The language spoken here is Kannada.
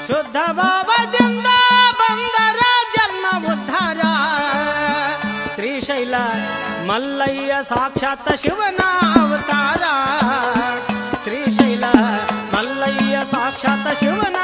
ಶುದ್ಧ ಭಾವದಿಂದ ಬಂದರ ಜನ್ಮ ಉದ್ಧಾರ ಶ್ರೀಶೈಲ ಮಲ್ಲಯ್ಯ ಸಾಕ್ಷಾತ್ ಶಿವನ ಅವತಾರ ಶ್ರೀಶೈಲ ಮಲ್ಲಯ್ಯ ಸಾಕ್ಷಾತ್ ಶಿವನ